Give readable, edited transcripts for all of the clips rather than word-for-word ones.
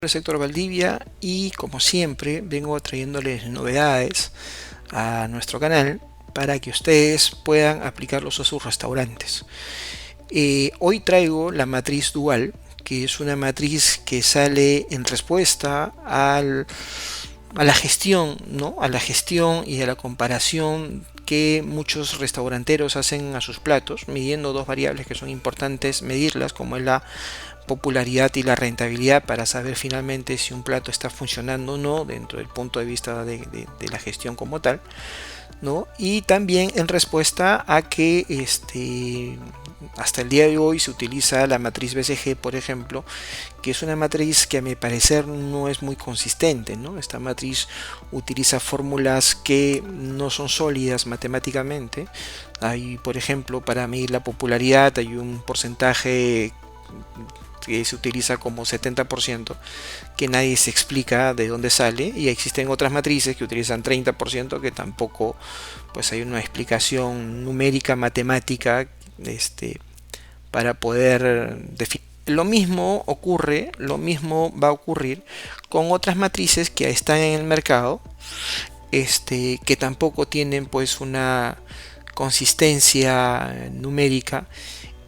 Soy Héctor Valdivia y como siempre vengo trayéndoles novedades a nuestro canal para que ustedes puedan aplicarlos a sus restaurantes. Hoy traigo la matriz dual, que es una matriz que sale en respuesta a la gestión, ¿no? A la gestión y a la comparación que muchos restauranteros hacen a sus platos, midiendo dos variables que son importantes medirlas, como es la popularidad y la rentabilidad, para saber finalmente si un plato está funcionando o no dentro del punto de vista de la gestión como tal, ¿no? Y también en respuesta a que hasta el día de hoy se utiliza la matriz BCG, por ejemplo, que es una matriz que a mi parecer no es muy consistente, ¿no? Esta matriz utiliza fórmulas que no son sólidas matemáticamente. Hay, por ejemplo, para medir la popularidad hay un porcentaje que se utiliza como 70%, que nadie se explica de dónde sale, y existen otras matrices que utilizan 30%, que tampoco pues hay una explicación numérica matemática para poder definir. Lo mismo va a ocurrir con otras matrices que están en el mercado, que tampoco tienen pues una consistencia numérica,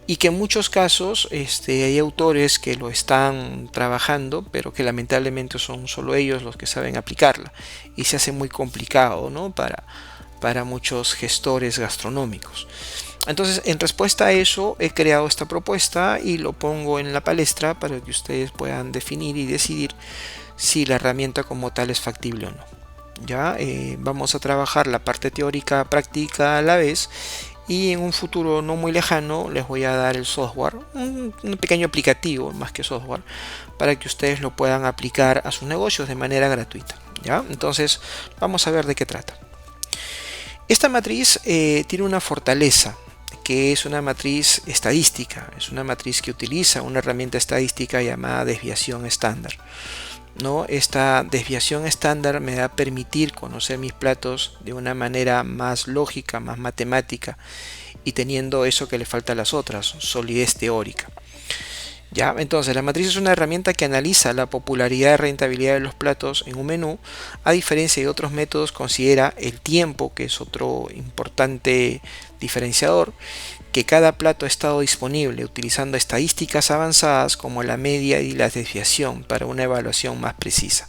y que en muchos casos hay autores que lo están trabajando, pero que lamentablemente son solo ellos los que saben aplicarla, y se hace muy complicado, ¿no? Para muchos gestores gastronómicos. Entonces, en respuesta a eso, he creado esta propuesta y lo pongo en la palestra para que ustedes puedan definir y decidir si la herramienta como tal es factible o no. Ya vamos a trabajar la parte teórica práctica a la vez, y en un futuro no muy lejano les voy a dar el software, un pequeño aplicativo más que software, para que ustedes lo puedan aplicar a sus negocios de manera gratuita. ¿Ya? Entonces vamos a ver de qué trata. Esta matriz tiene una fortaleza, que es una matriz estadística, es una matriz que utiliza una herramienta estadística llamada desviación estándar, ¿no? Esta desviación estándar me va a permitir conocer mis platos de una manera más lógica, más matemática, y teniendo eso que le falta a las otras, solidez teórica. ¿Ya? Entonces, la matriz es una herramienta que analiza la popularidad y rentabilidad de los platos en un menú. A diferencia de otros métodos, considera el tiempo, que es otro importante diferenciador, que cada plato ha estado disponible, utilizando estadísticas avanzadas como la media y la desviación para una evaluación más precisa.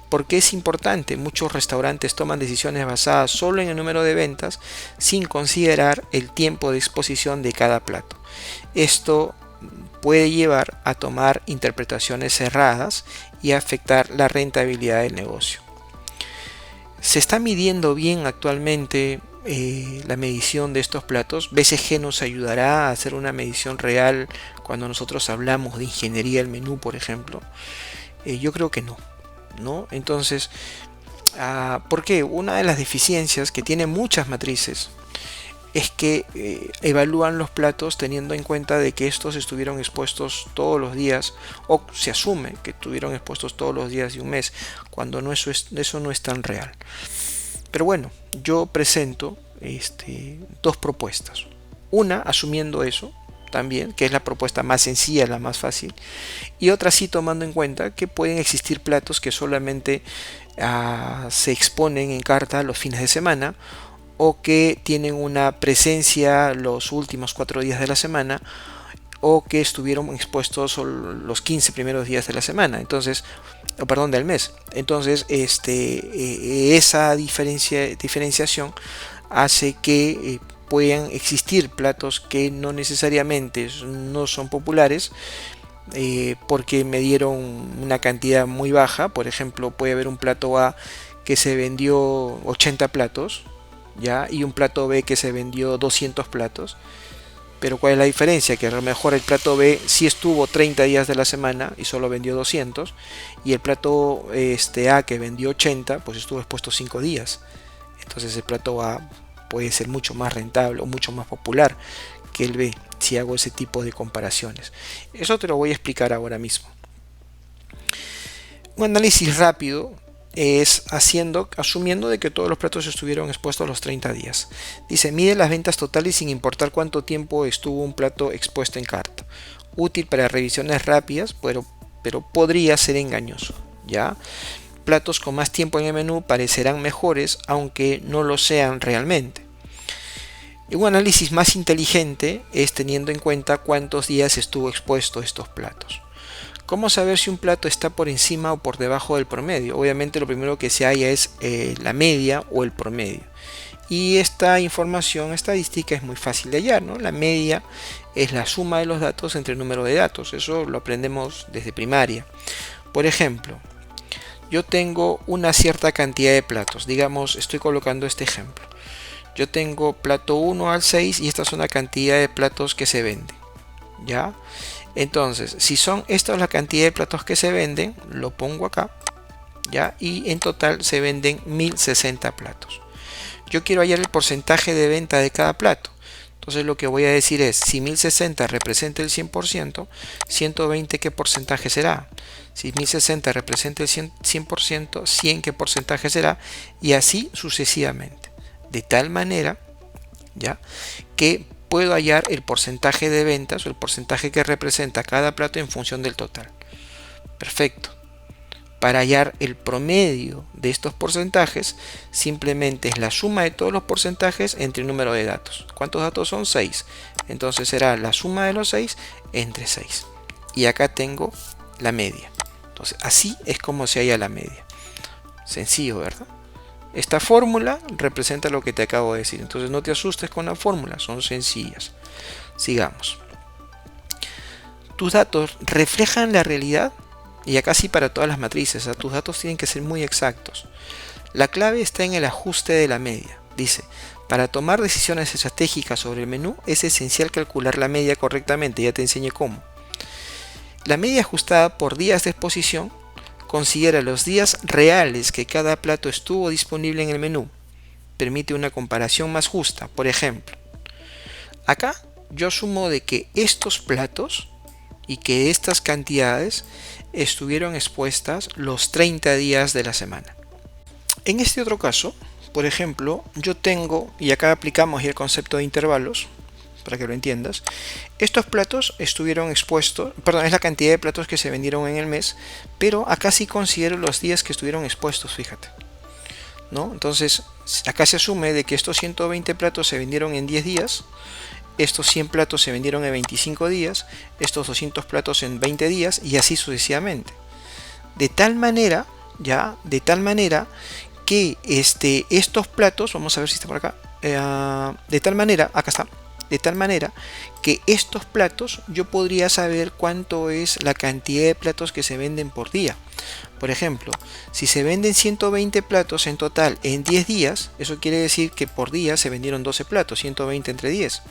¿Por qué es importante? Muchos restaurantes toman decisiones basadas solo en el número de ventas, sin considerar el tiempo de exposición de cada plato. Esto puede llevar a tomar interpretaciones erradas y afectar la rentabilidad del negocio. ¿Se está midiendo bien actualmente la medición de estos platos? BCG nos ayudará a hacer una medición real cuando nosotros hablamos de ingeniería del menú, por ejemplo. Yo creo que no, ¿no? Entonces, ¿por qué? Una de las deficiencias que tiene muchas matrices es que evalúan los platos teniendo en cuenta de que estos estuvieron expuestos todos los días, o se asume que estuvieron expuestos todos los días de un mes, cuando no, eso no es tan real. Pero bueno, yo presento dos propuestas. Una asumiendo eso también, que es la propuesta más sencilla, la más fácil, y otra sí tomando en cuenta que pueden existir platos que solamente se exponen en carta los fines de semana, o que tienen una presencia los últimos 4 días de la semana, o que estuvieron expuestos los 15 primeros días de la semana, entonces, perdón, del mes. Entonces, esa diferenciación hace que puedan existir platos que no necesariamente no son populares, porque me dieron una cantidad muy baja. Por ejemplo, puede haber un plato A que se vendió 80 platos, ¿ya? Y un plato B que se vendió 200 platos. Pero ¿cuál es la diferencia? Que a lo mejor el plato B sí estuvo 30 días de la semana y solo vendió 200, y el plato A, que vendió 80, pues estuvo expuesto 5 días. Entonces el plato A puede ser mucho más rentable o mucho más popular que el B, si hago ese tipo de comparaciones. Eso te lo voy a explicar ahora mismo. Un análisis rápido es asumiendo de que todos los platos estuvieron expuestos a los 30 días. Dice: mide las ventas totales sin importar cuánto tiempo estuvo un plato expuesto en carta. Útil para revisiones rápidas, pero podría ser engañoso, ¿ya? Platos con más tiempo en el menú parecerán mejores, aunque no lo sean realmente. Y un análisis más inteligente es teniendo en cuenta cuántos días estuvo expuesto a estos platos. ¿Cómo saber si un plato está por encima o por debajo del promedio? Obviamente lo primero que se halla es la media o el promedio. Y esta información estadística es muy fácil de hallar, ¿no? La media es la suma de los datos entre el número de datos. Eso lo aprendemos desde primaria. Por ejemplo, yo tengo una cierta cantidad de platos. Digamos, estoy colocando este ejemplo. Yo tengo plato 1 al 6 y esta es una cantidad de platos que se venden, ¿ya? Entonces, si son esta la cantidad de platos que se venden, lo pongo acá, ¿ya? Y en total se venden 1060 platos. Yo quiero hallar el porcentaje de venta de cada plato. Entonces lo que voy a decir es, si 1060 representa el 100%, 120 ¿qué porcentaje será? Si 1060 representa el 100%, 100 ¿qué porcentaje será? Y así sucesivamente. De tal manera, ¿ya?, que puedo hallar el porcentaje de ventas o el porcentaje que representa cada plato en función del total. Perfecto. Para hallar el promedio de estos porcentajes, simplemente es la suma de todos los porcentajes entre el número de datos. ¿Cuántos datos son? 6. Entonces será la suma de los 6 entre 6. Y acá tengo la media. Entonces así es como se halla la media. Sencillo, ¿verdad? Esta fórmula representa lo que te acabo de decir. Entonces no te asustes con la fórmula, son sencillas. Sigamos. ¿Tus datos reflejan la realidad? Y acá sí, para todas las matrices, tus datos tienen que ser muy exactos. La clave está en el ajuste de la media. Dice, para tomar decisiones estratégicas sobre el menú es esencial calcular la media correctamente. Ya te enseñé cómo. La media ajustada por días de exposición considera los días reales que cada plato estuvo disponible en el menú. Permite una comparación más justa. Por ejemplo, acá yo asumo de que estos platos y que estas cantidades estuvieron expuestas los 30 días de la semana. En este otro caso, por ejemplo, yo tengo, y acá aplicamos el concepto de intervalos, para que lo entiendas, estos platos estuvieron expuestos, perdón, es la cantidad de platos que se vendieron en el mes, pero acá sí considero los días que estuvieron expuestos, fíjate, ¿no? Entonces, acá se asume de que estos 120 platos se vendieron en 10 días, estos 100 platos se vendieron en 25 días, estos 200 platos en 20 días y así sucesivamente. De tal manera, que estos platos, vamos a ver si está por acá, de tal manera, acá está, de tal manera que estos platos yo podría saber cuánto es la cantidad de platos que se venden por día. Por ejemplo, si se venden 120 platos en total en 10 días, eso quiere decir que por día se vendieron 12 platos, 120 entre 10.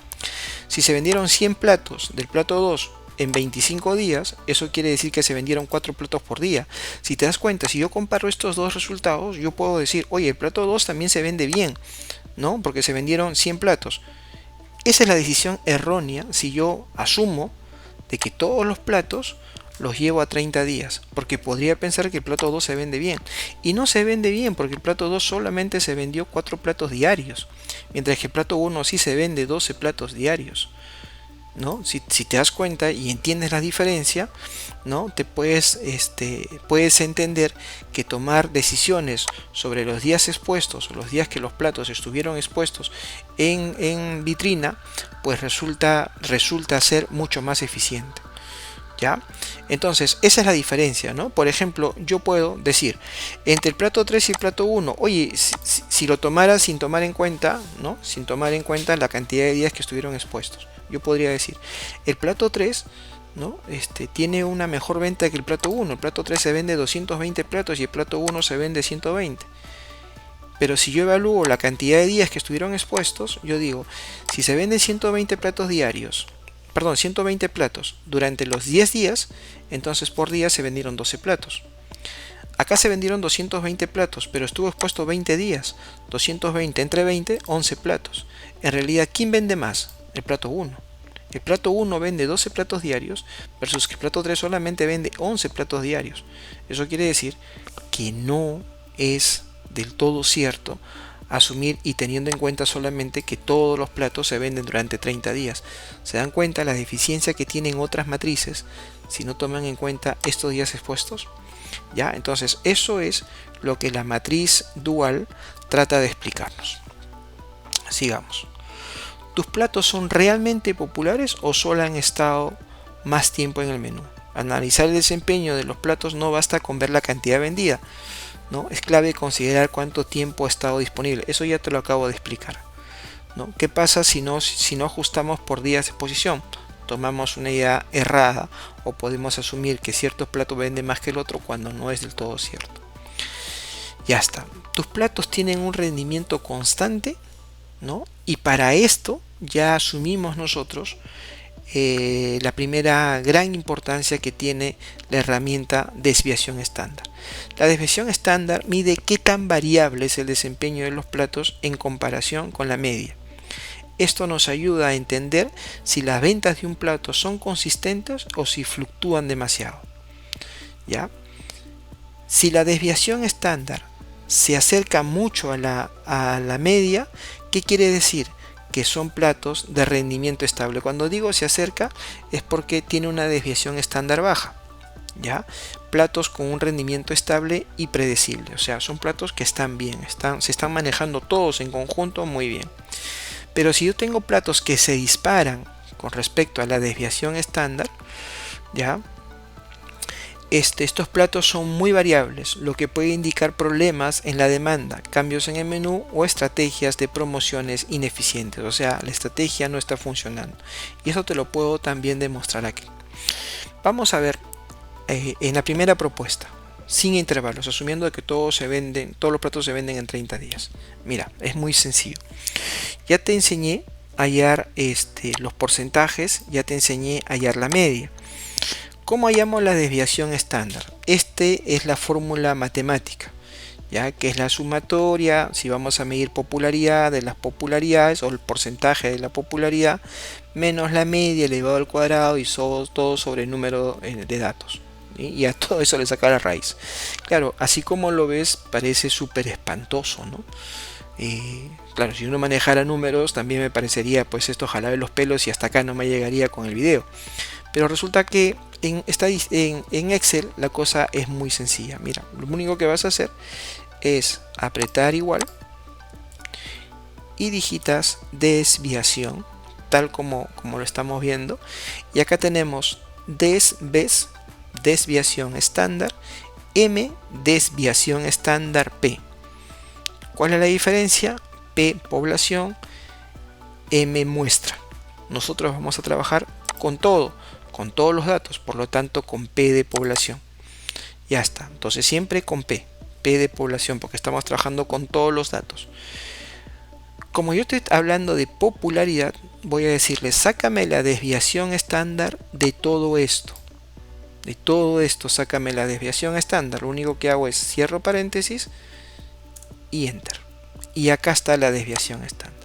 Si se vendieron 100 platos del plato 2 en 25 días, eso quiere decir que se vendieron 4 platos por día. Si te das cuenta, si yo comparo estos dos resultados, yo puedo decir, oye, el plato 2 también se vende bien, ¿no? Porque se vendieron 100 platos. Esa es la decisión errónea si yo asumo de que todos los platos los llevo a 30 días, porque podría pensar que el plato 2 se vende bien, y no se vende bien porque el plato 2 solamente se vendió 4 platos diarios, mientras que el plato 1 sí se vende 12 platos diarios, ¿no? Si te das cuenta y entiendes la diferencia, ¿no? Te puedes entender que tomar decisiones sobre los días expuestos o los días que los platos estuvieron expuestos en vitrina, pues resulta ser mucho más eficiente. ¿Ya? Entonces, esa es la diferencia, ¿no? Por ejemplo, yo puedo decir, entre el plato 3 y el plato 1, oye, si lo tomara sin tomar en cuenta, ¿no? Sin tomar en cuenta la cantidad de días que estuvieron expuestos, yo podría decir, el plato 3, ¿no? Tiene una mejor venta que el plato 1. El plato 3 se vende 220 platos y el plato 1 se vende 120. Pero si yo evalúo la cantidad de días que estuvieron expuestos, yo digo, si se venden 120 platos diarios, 120 platos durante los 10 días, entonces por día se vendieron 12 platos. Acá se vendieron 220 platos, pero estuvo expuesto 20 días. 220 entre 20, 11 platos. En realidad, ¿quién vende más? El plato 1. El plato 1 vende 12 platos diarios versus que el plato 3 solamente vende 11 platos diarios. Eso quiere decir que no es del todo cierto asumir y teniendo en cuenta solamente que todos los platos se venden durante 30 días. ¿Se dan cuenta la deficiencia que tienen otras matrices si no toman en cuenta estos días expuestos? ¿Ya? Entonces eso es lo que la matriz dual trata de explicarnos. Sigamos. ¿Tus platos son realmente populares o solo han estado más tiempo en el menú? Analizar el desempeño de los platos no basta con ver la cantidad vendida, ¿no? Es clave considerar cuánto tiempo ha estado disponible. Eso ya te lo acabo de explicar, ¿no? ¿Qué pasa si no ajustamos por días de exposición? Tomamos una idea errada o podemos asumir que ciertos platos venden más que el otro cuando no es del todo cierto. Ya está. Tus platos tienen un rendimiento constante, ¿no? Y para esto ya asumimos nosotros la primera gran importancia que tiene la herramienta desviación estándar. La desviación estándar mide qué tan variable es el desempeño de los platos en comparación con la media. Esto nos ayuda a entender si las ventas de un plato son consistentes o si fluctúan demasiado. ¿Ya? Si la desviación estándar se acerca mucho a la media, ¿qué quiere decir? Que son platos de rendimiento estable. Cuando digo se acerca es porque tiene una desviación estándar baja. ¿Ya? Platos con un rendimiento estable y predecible. O sea, son platos que están bien, se están manejando todos en conjunto muy bien. Pero si yo tengo platos que se disparan con respecto a la desviación estándar, ¿ya? Estos platos son muy variables, lo que puede indicar problemas en la demanda, cambios en el menú o estrategias de promociones ineficientes. O sea, la estrategia no está funcionando. Y eso te lo puedo también demostrar aquí. Vamos a ver en la primera propuesta, sin intervalos, asumiendo que todos los platos se venden en 30 días. Mira, es muy sencillo. Ya te enseñé a hallar los porcentajes, ya te enseñé a hallar la media. ¿Cómo hallamos la desviación estándar? Es la fórmula matemática, ya que es la sumatoria, si vamos a medir popularidad de las popularidades o el porcentaje de la popularidad, menos la media elevado al cuadrado y todo sobre el número de datos. Y a todo eso le saca la raíz. Claro, así como lo ves, parece súper espantoso, ¿no? Claro, si uno manejara números, también me parecería, pues esto jalabe los pelos y hasta acá no me llegaría con el video. Pero resulta que en Excel la cosa es muy sencilla. Mira, lo único que vas a hacer es apretar igual y digitas desviación, tal como lo estamos viendo. Y acá tenemos desviación estándar, M desviación estándar P. ¿Cuál es la diferencia? P población, M muestra. Nosotros vamos a trabajar con todos los datos, por lo tanto con P de población. Ya está, entonces siempre con P de población, porque estamos trabajando con todos los datos. Como yo estoy hablando de popularidad, voy a decirle, sácame la desviación estándar de todo esto. De todo esto, sácame la desviación estándar. Lo único que hago es cierro paréntesis y enter. Y acá está la desviación estándar.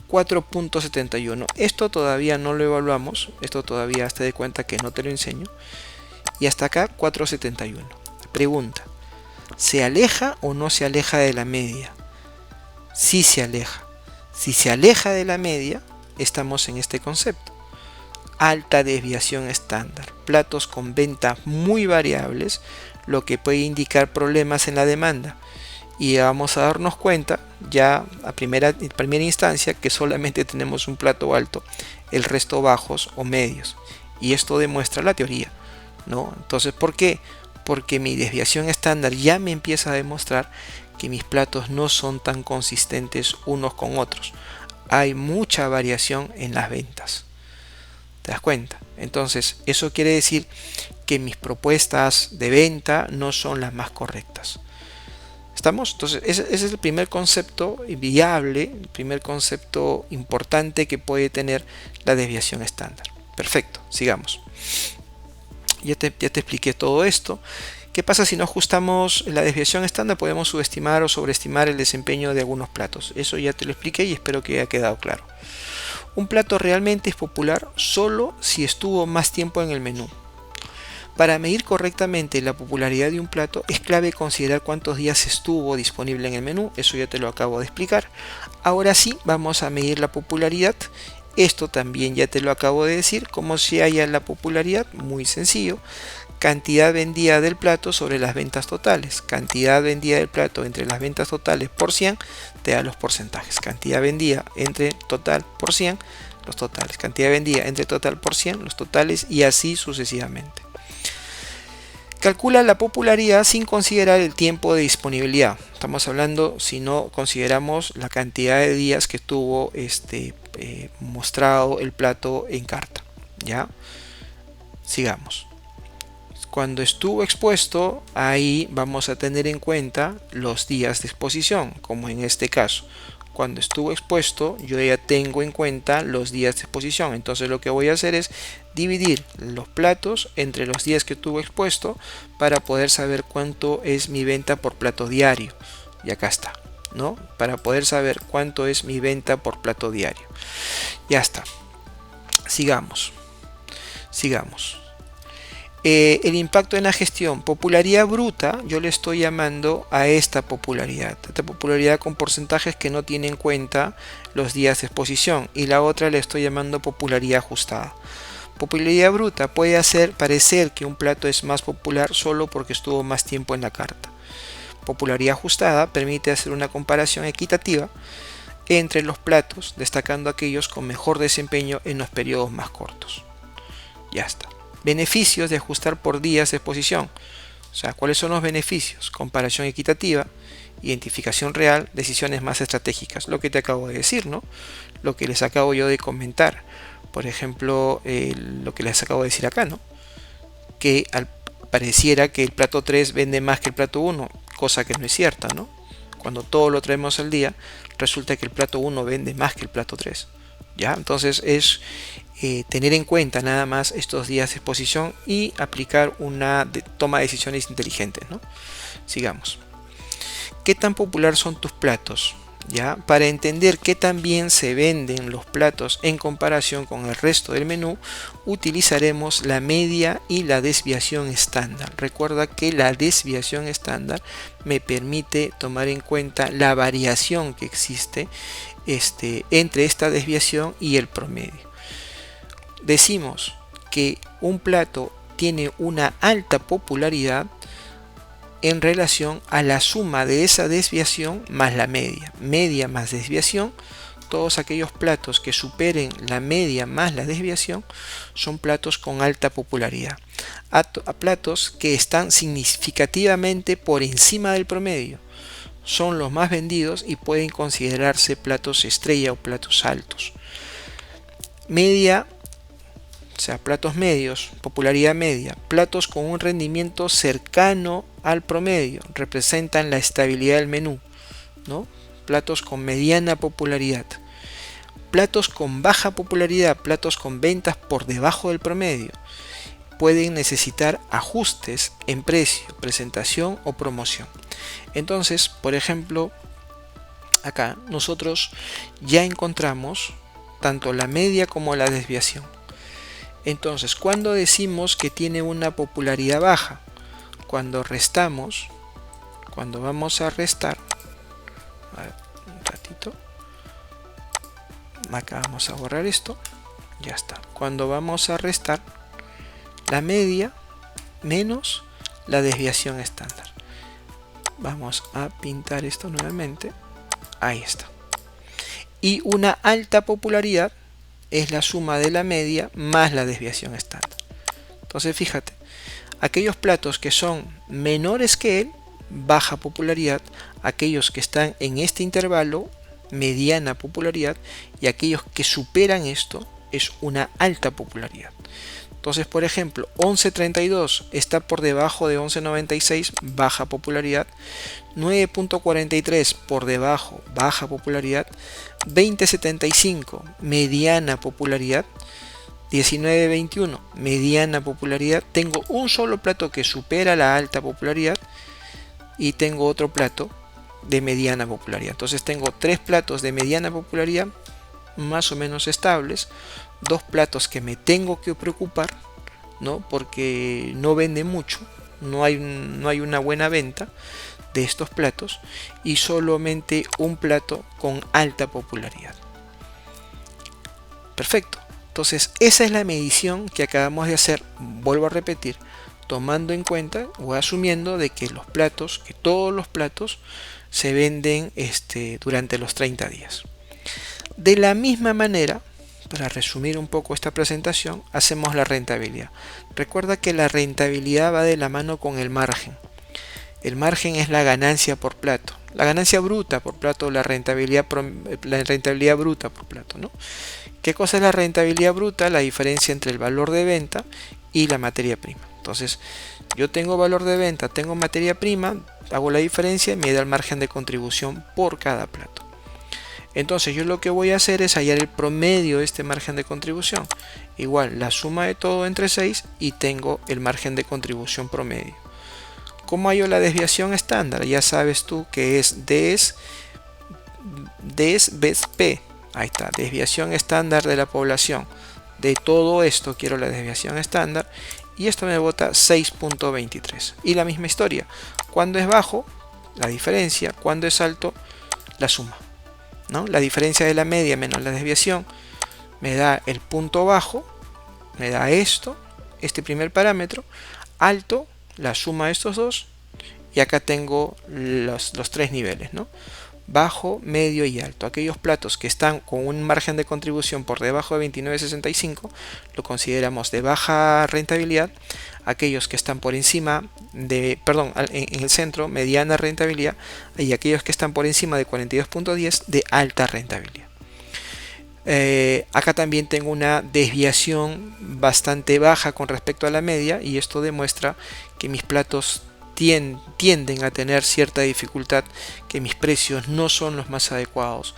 4.71. Esto todavía no lo evaluamos. Esto todavía hasta de cuenta que no te lo enseño. Y hasta acá 4.71. Pregunta. ¿Se aleja o no se aleja de la media? Sí se aleja. Si se aleja de la media, estamos en este concepto. Alta desviación estándar. Platos con ventas muy variables, lo que puede indicar problemas en la demanda. Y vamos a darnos cuenta ya a primera instancia que solamente tenemos un plato alto, el resto bajos o medios. Y esto demuestra la teoría, ¿no? Entonces, ¿por qué? Porque mi desviación estándar ya me empieza a demostrar que mis platos no son tan consistentes unos con otros. Hay mucha variación en las ventas. ¿Te das cuenta? Entonces, eso quiere decir que mis propuestas de venta no son las más correctas. ¿Estamos? Entonces, ese es el primer concepto viable, el primer concepto importante que puede tener la desviación estándar. Perfecto, sigamos. Ya te expliqué todo esto. ¿Qué pasa si no ajustamos la desviación estándar? Podemos subestimar o sobreestimar el desempeño de algunos platos. Eso ya te lo expliqué y espero que haya quedado claro. Un plato realmente es popular solo si estuvo más tiempo en el menú. Para medir correctamente la popularidad de un plato es clave considerar cuántos días estuvo disponible en el menú, eso ya te lo acabo de explicar. Ahora sí, vamos a medir la popularidad. Esto también ya te lo acabo de decir. ¿Cómo se halla la popularidad? Muy sencillo. Cantidad vendida del plato sobre las ventas totales. Cantidad vendida del plato entre las ventas totales por 100 te da los porcentajes. Cantidad vendida entre total por 100, los totales. Cantidad vendida entre total por 100, los totales, y así sucesivamente. Calcula la popularidad sin considerar el tiempo de disponibilidad. Estamos hablando si no consideramos la cantidad de días que estuvo mostrado el plato en carta. ¿Ya? Sigamos. Cuando estuvo expuesto, ahí vamos a tener en cuenta los días de exposición, como en este caso. Cuando estuvo expuesto, yo ya tengo en cuenta los días de exposición. Entonces lo que voy a hacer es dividir los platos entre los días que estuvo expuesto para poder saber cuánto es mi venta por plato diario. Y acá está, ¿no? Para poder saber cuánto es mi venta por plato diario. Ya está. Sigamos. El impacto en la gestión, popularidad bruta, yo le estoy llamando a esta popularidad con porcentajes que no tienen en cuenta los días de exposición, y la otra le estoy llamando popularidad ajustada. Popularidad bruta puede hacer parecer que un plato es más popular solo porque estuvo más tiempo en la carta. Popularidad ajustada permite hacer una comparación equitativa entre los platos, destacando aquellos con mejor desempeño en los periodos más cortos. Ya está. Beneficios de ajustar por días de exposición. O sea, ¿cuáles son los beneficios? Comparación equitativa, identificación real, decisiones más estratégicas. Lo que te acabo de decir, ¿no? Lo que les acabo yo de comentar. Por ejemplo, lo que les acabo de decir acá, ¿no? Que pareciera que el plato 3 vende más que el plato 1, cosa que no es cierta, ¿no? Cuando todo lo traemos al día, resulta que el plato 1 vende más que el plato 3. ¿Ya? Entonces es tener en cuenta nada más estos días de exposición y aplicar una toma de decisiones inteligentes, ¿no? Sigamos. ¿Qué tan popular son tus platos? ¿Ya? Para entender qué tan bien se venden los platos en comparación con el resto del menú, utilizaremos la media y la desviación estándar. Recuerda que la desviación estándar me permite tomar en cuenta la variación que existe entre esta desviación y el promedio. Decimos que un plato tiene una alta popularidad en relación a la suma de esa desviación más la media más desviación. Todos aquellos platos que superen la media más la desviación son platos con alta popularidad. A platos que están significativamente por encima del promedio son los más vendidos y pueden considerarse platos estrella o platos altos. Media, o sea, platos medios, popularidad media, platos con un rendimiento cercano al promedio, representan la estabilidad del menú, ¿no? Platos con mediana popularidad. Platos con baja popularidad, platos con ventas por debajo del promedio, pueden necesitar ajustes en precio, presentación o promoción. Entonces, por ejemplo, acá nosotros ya encontramos tanto la media como la desviación. Entonces, cuando decimos que tiene una popularidad baja, cuando vamos a restar, a ver, un ratito, acá vamos a borrar esto, ya está. Cuando vamos a restar la media menos la desviación estándar, vamos a pintar esto nuevamente, ahí está. Y una alta popularidad es la suma de la media más la desviación estándar. Entonces fíjate, aquellos platos que son menores que él, baja popularidad; aquellos que están en este intervalo, mediana popularidad; y aquellos que superan esto, es una alta popularidad. Entonces, por ejemplo, 11.32 está por debajo de 11.96, baja popularidad; 9.43 por debajo, baja popularidad; 20.75 mediana popularidad; 19.21 mediana popularidad. Tengo un solo plato que supera la alta popularidad y tengo otro plato de mediana popularidad. Entonces tengo tres platos de mediana popularidad más o menos estables, dos platos que me tengo que preocupar ¿no? Porque no vende mucho, no hay una buena venta de estos platos y solamente un plato con alta popularidad. Perfecto. Entonces esa es la medición que acabamos de hacer, vuelvo a repetir, tomando en cuenta o asumiendo de que todos los platos se venden durante los 30 días. De la misma manera, para resumir un poco esta presentación, hacemos la rentabilidad. Recuerda que la rentabilidad va de la mano con el margen. El margen es la ganancia por plato, la ganancia bruta por plato, la rentabilidad bruta por plato, ¿no? ¿Qué cosa es la rentabilidad bruta? La diferencia entre el valor de venta y la materia prima. Entonces, yo tengo valor de venta, tengo materia prima, hago la diferencia y me da el margen de contribución por cada plato. Entonces, yo lo que voy a hacer es hallar el promedio de este margen de contribución. Igual, la suma de todo entre 6 y tengo el margen de contribución promedio. ¿Cómo hallo la desviación estándar? Ya sabes tú que es des veces P. Ahí está, desviación estándar de la población. De todo esto quiero la desviación estándar y esto me bota 6.23. Y la misma historia, cuando es bajo, la diferencia, cuando es alto, la suma, ¿no? La diferencia de la media menos la desviación me da el punto bajo, me da este primer parámetro, alto, la suma de estos dos, y acá tengo los tres niveles, ¿no? Bajo, medio y alto. Aquellos platos que están con un margen de contribución por debajo de 29.65 lo consideramos de baja rentabilidad. Aquellos que están por encima en el centro, mediana rentabilidad, y aquellos que están por encima de 42.10 de alta rentabilidad. Acá también tengo una desviación bastante baja con respecto a la media y esto demuestra que mis platos tienden a tener cierta dificultad, que mis precios no son los más adecuados,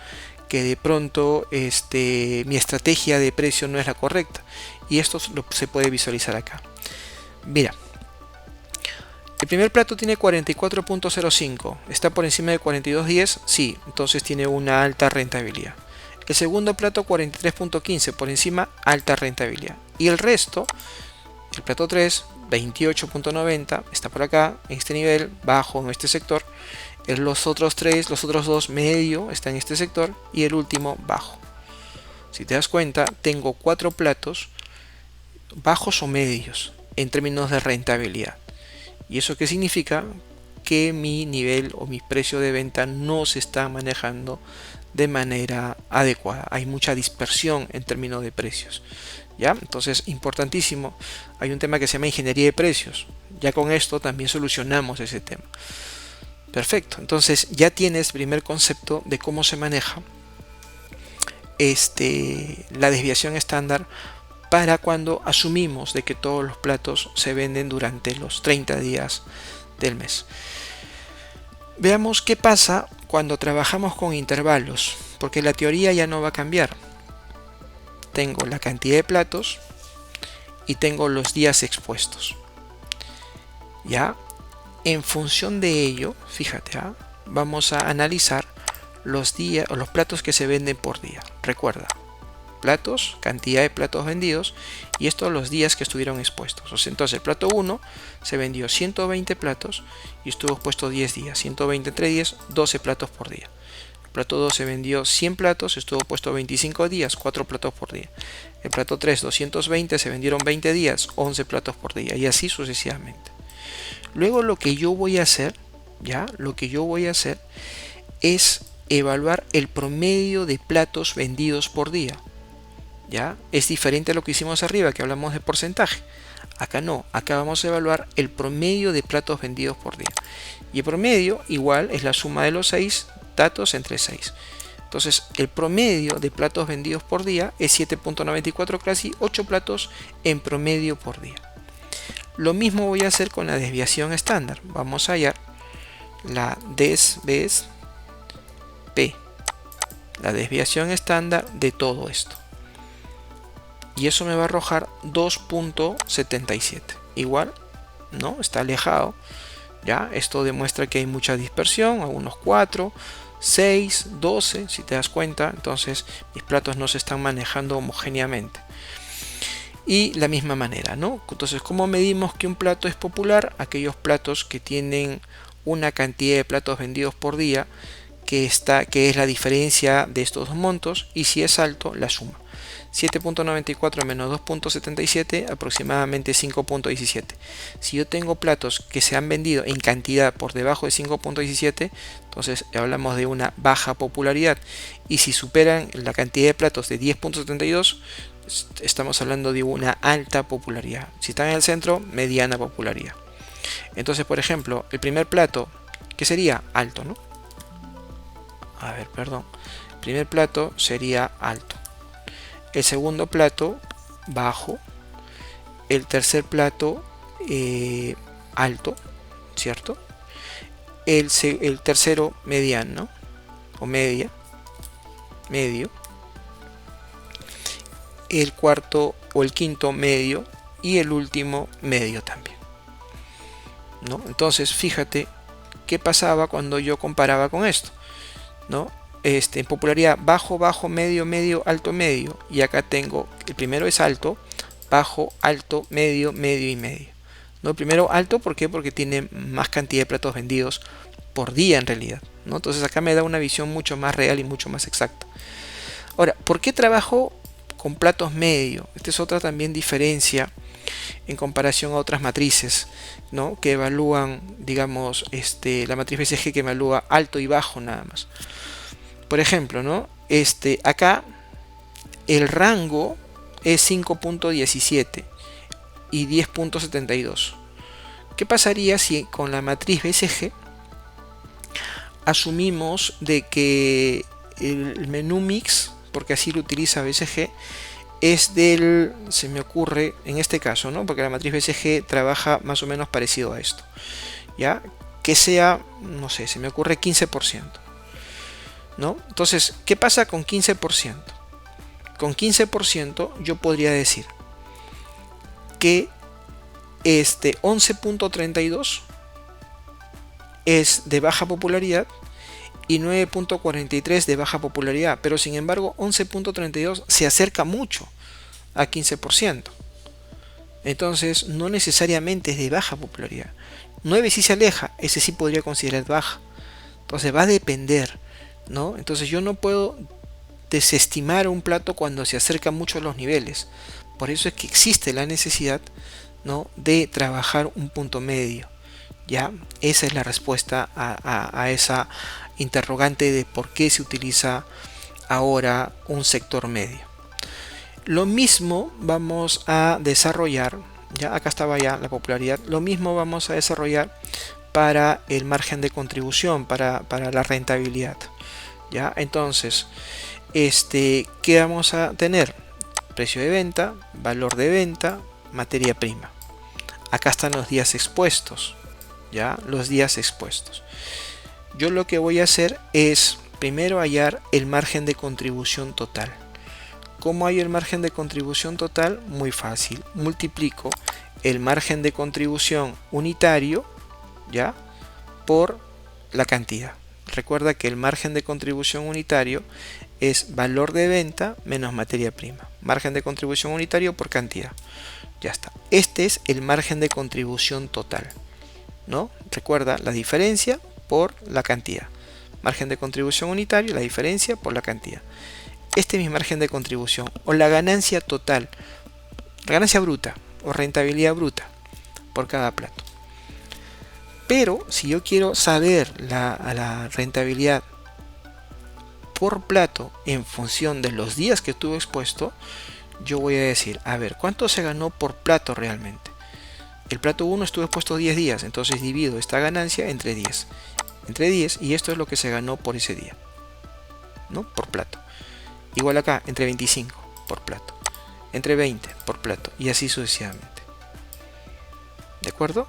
que de pronto mi estrategia de precio no es la correcta y esto se puede visualizar acá. Mira, el primer plato tiene 44.05, está por encima de 42.10, sí, entonces tiene una alta rentabilidad. El segundo plato 43.15, por encima, alta rentabilidad. Y el resto, el plato 3, 28.90, está por acá, en este nivel, bajo en este sector. Los otros dos, medio, está en este sector. Y el último, bajo. Si te das cuenta, tengo 4 platos bajos o medios en términos de rentabilidad. ¿Y eso qué significa? Que mi nivel o mi precio de venta no se está manejando de manera adecuada. Hay mucha dispersión en términos de precios. ¿Ya? Entonces, importantísimo, hay un tema que se llama ingeniería de precios. Ya con esto también solucionamos ese tema. Perfecto, entonces ya tienes primer concepto de cómo se maneja la desviación estándar para cuando asumimos de que todos los platos se venden durante los 30 días del mes. Veamos qué pasa cuando trabajamos con intervalos, porque la teoría ya no va a cambiar. Tengo la cantidad de platos y tengo los días expuestos. Ya, en función de ello, fíjate, vamos a analizar los días o los platos que se venden por día. Recuerda, platos, cantidad de platos vendidos y estos los días que estuvieron expuestos. Entonces, el plato 1 se vendió 120 platos y estuvo expuesto 10 días. 120 entre 10, 12 platos por día. Plato 2 se vendió 100 platos, estuvo puesto 25 días, 4 platos por día. El plato 3, 220, se vendieron 20 días, 11 platos por día, y así sucesivamente. Luego lo que yo voy a hacer, es evaluar el promedio de platos vendidos por día. ¿Ya? Es diferente a lo que hicimos arriba, que hablamos de porcentaje. Acá no, acá vamos a evaluar el promedio de platos vendidos por día. Y el promedio igual es la suma de los 6 datos entre 6. Entonces el promedio de platos vendidos por día es 7.94, casi 8 platos en promedio por día. Lo mismo voy a hacer con la desviación estándar. Vamos a hallar la des P, la desviación estándar de todo esto. Y eso me va a arrojar 2.77. Igual, ¿no? Está alejado. ¿Ya? Esto demuestra que hay mucha dispersión, algunos 4, 6, 12, si te das cuenta. Entonces mis platos no se están manejando homogéneamente. Y la misma manera, ¿no? Entonces, ¿cómo medimos que un plato es popular? Aquellos platos que tienen una cantidad de platos vendidos por día que es la diferencia de estos dos montos, y si es alto, la suma. 7.94 menos 2.77, aproximadamente 5.17. Si yo tengo platos que se han vendido en cantidad por debajo de 5.17, entonces hablamos de una baja popularidad. Y si superan la cantidad de platos de 10.72, estamos hablando de una alta popularidad. Si están en el centro, mediana popularidad. Entonces, por ejemplo, el primer plato, que sería alto, ¿no? A ver, perdón. El primer plato sería alto. El segundo plato, bajo. El tercer plato, alto, ¿cierto? El tercero, mediano o media, medio. El cuarto o el quinto, medio. Y el último, medio también, ¿no? Entonces, fíjate qué pasaba cuando yo comparaba con esto, ¿no? En popularidad, bajo, bajo, medio, medio, alto, medio. Y acá tengo, el primero es alto, bajo, alto, medio, medio y medio. ¿No? El primero alto, ¿por qué? Porque tiene más cantidad de platos vendidos por día en realidad, ¿no? Entonces acá me da una visión mucho más real y mucho más exacta. Ahora, ¿por qué trabajo con platos medio? Esta es otra también diferencia en comparación a otras matrices, ¿no? Que evalúan, digamos, la matriz BCG que evalúa alto y bajo nada más. Por ejemplo, ¿no? Acá el rango es 5.17 y 10.72. ¿Qué pasaría si con la matriz BCG asumimos de que el menú mix, porque así lo utiliza BCG, es del, se me ocurre en este caso, ¿no? Porque la matriz BCG trabaja más o menos parecido a esto, ¿ya? Que sea, no sé, se me ocurre 15%, ¿no? Entonces, ¿qué pasa con 15%? Con 15% yo podría decir que 11.32 es de baja popularidad y 9.43 de baja popularidad, pero sin embargo 11.32 se acerca mucho a 15%. Entonces no necesariamente es de baja popularidad. 9 sí se aleja, ese sí podría considerar baja. Entonces va a depender, ¿no? Entonces yo no puedo desestimar un plato cuando se acerca mucho a los niveles. Por eso es que existe la necesidad, ¿no?, de trabajar un punto medio. ¿Ya? Esa es la respuesta a esa interrogante de por qué se utiliza ahora un sector medio. Lo mismo vamos a desarrollar, ya acá estaba ya la popularidad, lo mismo vamos a desarrollar para el margen de contribución, para la rentabilidad. ¿Ya? Entonces, ¿qué vamos a tener? Precio de venta, valor de venta, materia prima. Acá están los días expuestos, ¿ya? Los días expuestos. Yo lo que voy a hacer es primero hallar el margen de contribución total. ¿Cómo hallo el margen de contribución total? Muy fácil. Multiplico el margen de contribución unitario, ¿ya?, por la cantidad. Recuerda que el margen de contribución unitario es valor de venta menos materia prima. Margen de contribución unitario por cantidad. Ya está. Este es el margen de contribución total, ¿no? Recuerda la diferencia por la cantidad. Margen de contribución unitario, la diferencia por la cantidad. Este es mi margen de contribución o la ganancia total, ganancia bruta o rentabilidad bruta por cada plato. Pero si yo quiero saber la rentabilidad por plato en función de los días que estuve expuesto, yo voy a decir, a ver, ¿cuánto se ganó por plato realmente? El plato 1 estuvo expuesto 10 días, entonces divido esta ganancia entre 10. Entre 10, y esto es lo que se ganó por ese día, ¿no? Por plato. Igual acá, entre 25 por plato. Entre 20 por plato. Y así sucesivamente. ¿De acuerdo?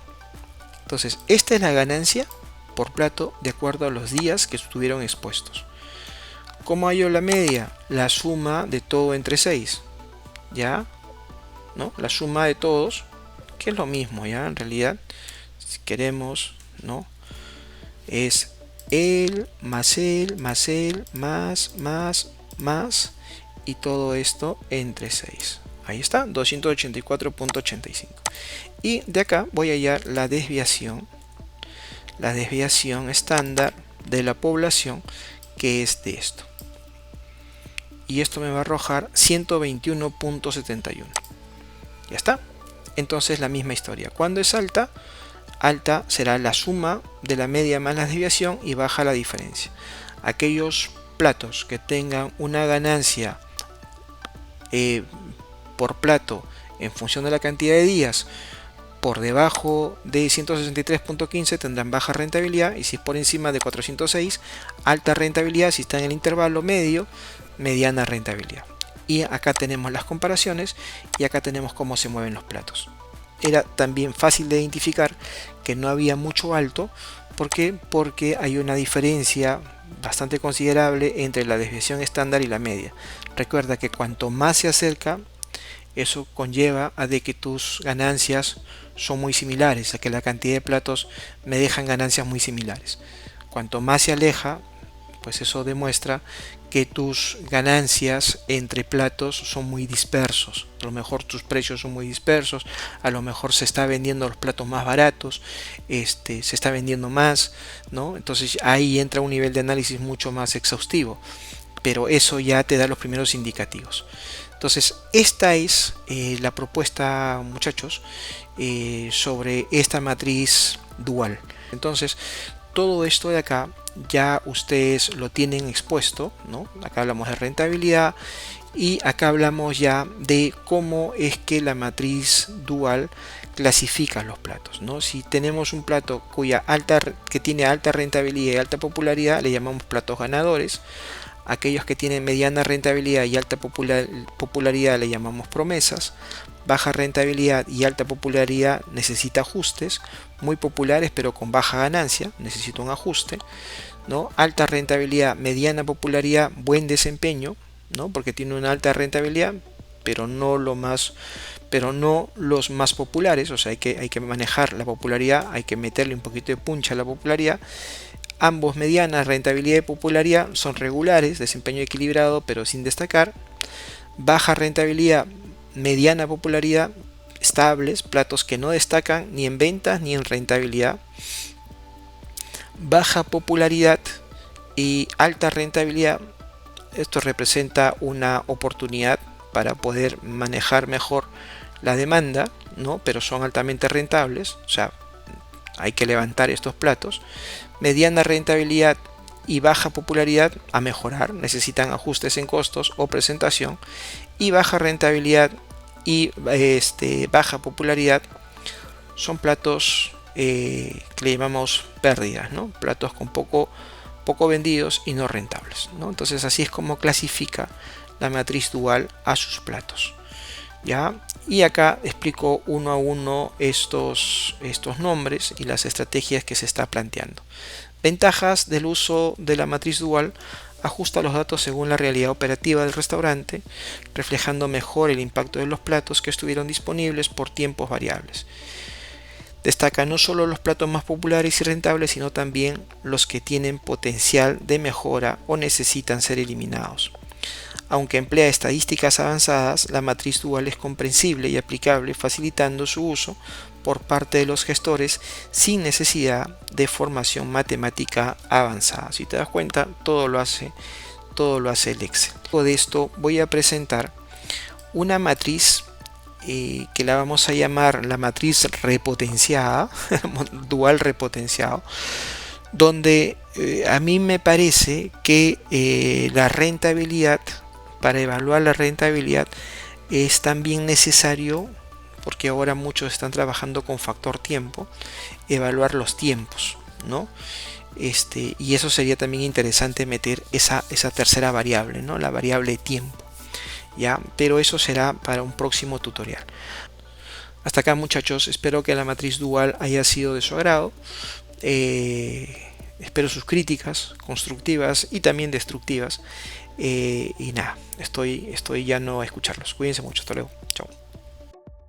Entonces, esta es la ganancia por plato de acuerdo a los días que estuvieron expuestos. ¿Cómo hallo la media? La suma de todo entre 6. ¿Ya? ¿No? La suma de todos, que es lo mismo, ¿ya? En realidad, si queremos, ¿no?, es el, más, más, y todo esto entre 6. Ahí está, 284.85. Y de acá voy a hallar la desviación estándar de la población, que es de esto. Y esto me va a arrojar 121.71. Ya está. Entonces la misma historia. Cuando es alta, alta será la suma de la media más la desviación y baja la diferencia. Aquellos platos que tengan una ganancia por plato en función de la cantidad de días por debajo de 163.15 tendrán baja rentabilidad, y si es por encima de 406, alta rentabilidad. Si está en el intervalo medio, mediana rentabilidad. Y acá tenemos las comparaciones y acá tenemos cómo se mueven los platos. Era también fácil de identificar que no había mucho alto. ¿Por qué? Porque hay una diferencia bastante considerable entre la desviación estándar y la media. Recuerda que cuanto más se acerca, eso conlleva a de que tus ganancias son muy similares, a que la cantidad de platos me dejan ganancias muy similares. Cuanto más se aleja, pues eso demuestra que tus ganancias entre platos son muy dispersos. A lo mejor tus precios son muy dispersos, a lo mejor se está vendiendo los platos más baratos, se está vendiendo más, ¿no? Entonces ahí entra un nivel de análisis mucho más exhaustivo, pero eso ya te da los primeros indicativos. Entonces esta es la propuesta, muchachos, sobre esta matriz dual. Entonces todo esto de acá ya ustedes lo tienen expuesto, ¿no? Acá hablamos de rentabilidad y acá hablamos ya de cómo es que la matriz dual clasifica los platos, ¿no? Si tenemos un plato que tiene alta rentabilidad y alta popularidad, le llamamos platos ganadores. Aquellos que tienen mediana rentabilidad y alta popularidad le llamamos promesas. Baja rentabilidad y alta popularidad necesita ajustes. Muy populares pero con baja ganancia, necesita un ajuste, ¿no? Alta rentabilidad, mediana popularidad, buen desempeño, ¿no? Porque tiene una alta rentabilidad pero no los más populares. O sea, hay que manejar la popularidad, hay que meterle un poquito de punch a la popularidad. Ambos medianas, rentabilidad y popularidad, son regulares, desempeño equilibrado pero sin destacar. Baja rentabilidad, mediana popularidad, estables, platos que no destacan ni en ventas ni en rentabilidad. Baja popularidad y alta rentabilidad, esto representa una oportunidad para poder manejar mejor la demanda, ¿no? Pero son altamente rentables, o sea, hay que levantar estos platos. Mediana rentabilidad y baja popularidad, a mejorar, necesitan ajustes en costos o presentación. Y baja rentabilidad y baja popularidad son platos que le llamamos pérdidas, ¿no? Platos con poco vendidos y no rentables, ¿no? Entonces así es como clasifica la matriz dual a sus platos, ¿ya? Y acá explico uno a uno estos nombres y las estrategias que se está planteando. Ventajas del uso de la matriz dual: ajusta los datos según la realidad operativa del restaurante, reflejando mejor el impacto de los platos que estuvieron disponibles por tiempos variables. Destaca no solo los platos más populares y rentables, sino también los que tienen potencial de mejora o necesitan ser eliminados. Aunque emplea estadísticas avanzadas, la matriz dual es comprensible y aplicable, facilitando su uso por parte de los gestores sin necesidad de formación matemática avanzada. Si te das cuenta, todo lo hace el Excel. De esto voy a presentar una matriz que la vamos a llamar la matriz repotenciada, dual repotenciado, donde a mí me parece que la rentabilidad, para evaluar la rentabilidad, es también necesario, porque ahora muchos están trabajando con factor tiempo, evaluar los tiempos, ¿no? Y eso sería también interesante meter esa tercera variable, ¿no? La variable tiempo, ¿ya? Pero eso será para un próximo tutorial. Hasta acá, muchachos, espero que la matriz dual haya sido de su agrado. Espero sus críticas constructivas y también destructivas. Y nada, estoy ya no a escucharlos. Cuídense mucho, hasta luego. Chao.